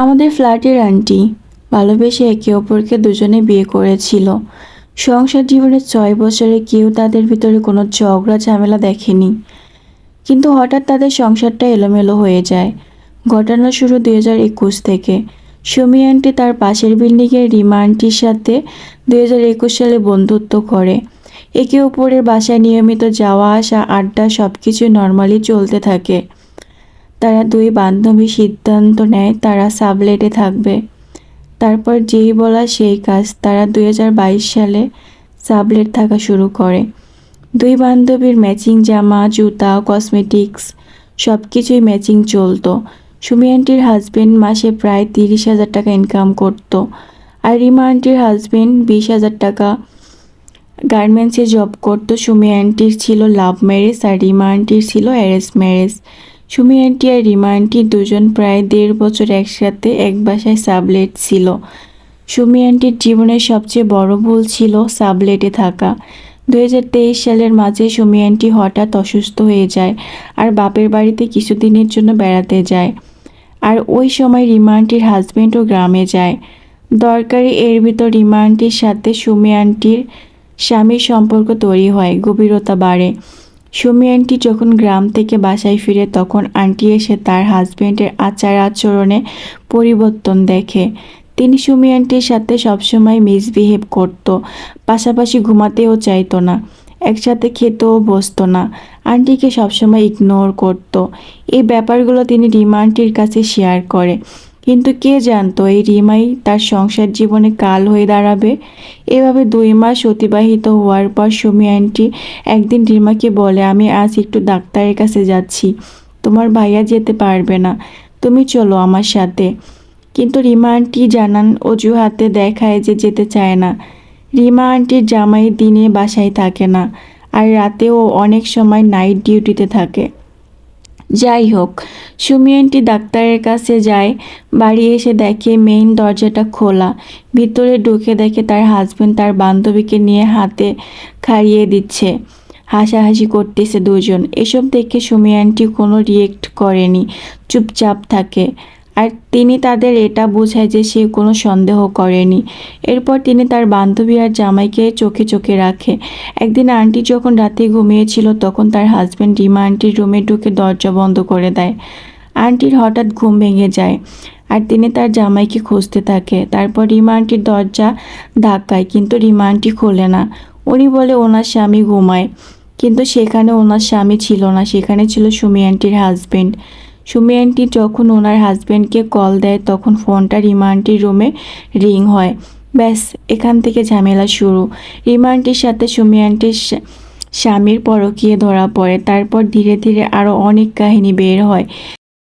আমাদের ফ্ল্যাটের আন্টি ভালোবেসে একে অপরকে দুজনে বিয়ে করেছিল। সংসার জীবনের 6 বছরে কেউ তাদের ভিতরে কোনো ঝগড়া ঝামেলা দেখেনি। কিন্তু হঠাৎ তাদের সংসারটা এলোমেলো হয়ে যায়। ঘটনা শুরু 2021 থেকে। সুমি আন্টি তার পাশের বিল্ডিংয়ের রিমা আন্টির সাথে 2021 সালে বন্ধুত্ব করে। একে অপরের বাসায় নিয়মিত যাওয়া আসা, আড্ডা সবকিছু নর্মালি চলতে থাকে। তারা দুই বান্ধবী সিদ্ধান্ত নেয় তারা সাবলেটে থাকবে। তারপর যেই বলা সেই কাজ, তারা 2022 সালে সাবলেট থাকা শুরু করে। দুই বান্ধবীর ম্যাচিং জামা, জুতা, কসমেটিক্স সব কিছুই ম্যাচিং চলতো। সুমি আন্টির হাজবেন্ড মাসে প্রায় 30,000 টাকা ইনকাম করত, আর রিমা আন্টির হাজবেন্ড 20,000 টাকা গার্মেন্টসে জব করতো। সুমি আন্টির ছিল লাভ ম্যারেজ আর রিমা আন্টির ছিল অ্যারেঞ্জ ম্যারেজ। সুমি আন্টি আর রিমা আন্টি দুজন প্রায় 1.5 বছর একসাথে এক বাসায় সাবলেট ছিল। সুমি আন্টির জীবনের সবচেয়ে বড় ভুল ছিল সাবলেটে থাকা। 2023 সালের মাঝে সুমি আন্টি হঠাৎ অসুস্থ হয়ে যায় আর বাপের বাড়িতে কিছুদিনের জন্য বেড়াতে যায়। আর ওই সময় রিমা আন্টির হাজবেন্ডও গ্রামে যায়। দরকারি এর ভিতর রিমা আন্টির সাথে সুমি আন্টির স্বামীর সম্পর্ক তৈরি হয়, গভীরতা বাড়ে। সুমি আন্টি যখন গ্রাম থেকে বাসায় ফিরে তখন আন্টি এসে তার হাজবেন্ডের আচার আচরণে পরিবর্তন দেখে। তিনি সুমি আন্টির সাথে সবসময় মিসবিহেভ করত, পাশাপাশি ঘুমাতেও চাইতো না, একসাথে খেতেও বসতো না, আন্টিকে সবসময় ইগনোর করত। এই ব্যাপারগুলো তিনি রিমা আন্টির কাছে শেয়ার করে। কিন্তু কে জানতো এই রিমাই তার সংসার জীবনে কাল হয়ে দাঁড়াবে। এভাবে 2 মাস অতিবাহিত হওয়ার পর সুমি আন্টি একদিন রিমাকে বলে, আমি আজ একটু ডাক্তারের কাছে যাচ্ছি, তোমার ভাইয়া যেতে পারবে না, তুমি চলো আমার সাথে। কিন্তু রিমা আন্টি জানান অজুহাতে দেখায় যে যেতে চায় না। রিমা আন্টির জামাই দিনে বাসায় থাকে না, আর রাতেও অনেক সময় নাইট ডিউটিতে থাকে। যাই হোক, সুমি আন্টি ডাক্তারের কাছে যায়। বাড়ি এসে দেখে মেইন দরজাটা খোলা। ভিতরে ঢুকে দেখে তার হাজবেন্ড তার বান্ধবীকে নিয়ে হাতে খাইয়ে দিচ্ছে, হাসাহাসি করতেছে দুজন। এসব দেখে সুমি আন্টি কোনো রিয়েক্ট করেনি, চুপচাপ থাকে। আর তিনি তাদের এটা বোঝায় যে সে কোনো সন্দেহ করেনি। এরপর তিনি তার বান্ধবী আর জামাইকে চোখে চোখে রাখে। একদিন আন্টি যখন রাতে ঘুমিয়েছিল তখন তার হাজবেন্ড রিমা আন্টির রুমে ঢুকে দরজা বন্ধ করে দেয়। আন্টির হঠাৎ ঘুম ভেঙে যায় আর তিনি তার জামাইকে খুঁজতে থাকে। তারপর রিমা আন্টির দরজা ধাক্কায়, কিন্তু রিমা আন্টি খোলে না। উনি বলে ওনার স্বামী ঘুমায়, কিন্তু সেখানে ওনার স্বামী ছিল না, সেখানে ছিল সুমি আন্টির হাজবেন্ড। সুমি আন্টি যখন ওনার হাজবেন্ডকে কল দেয় তখন ফোনটা রিমা আন্টির রুমে রিং হয়। ব্যাস, এখান থেকে ঝামেলা শুরু। রিমা আন্টির সাথে সুমি আন্টির স্বামীর পরকীয়া ধরা পড়ে। তারপর ধীরে ধীরে আরও অনেক কাহিনী বের হয়।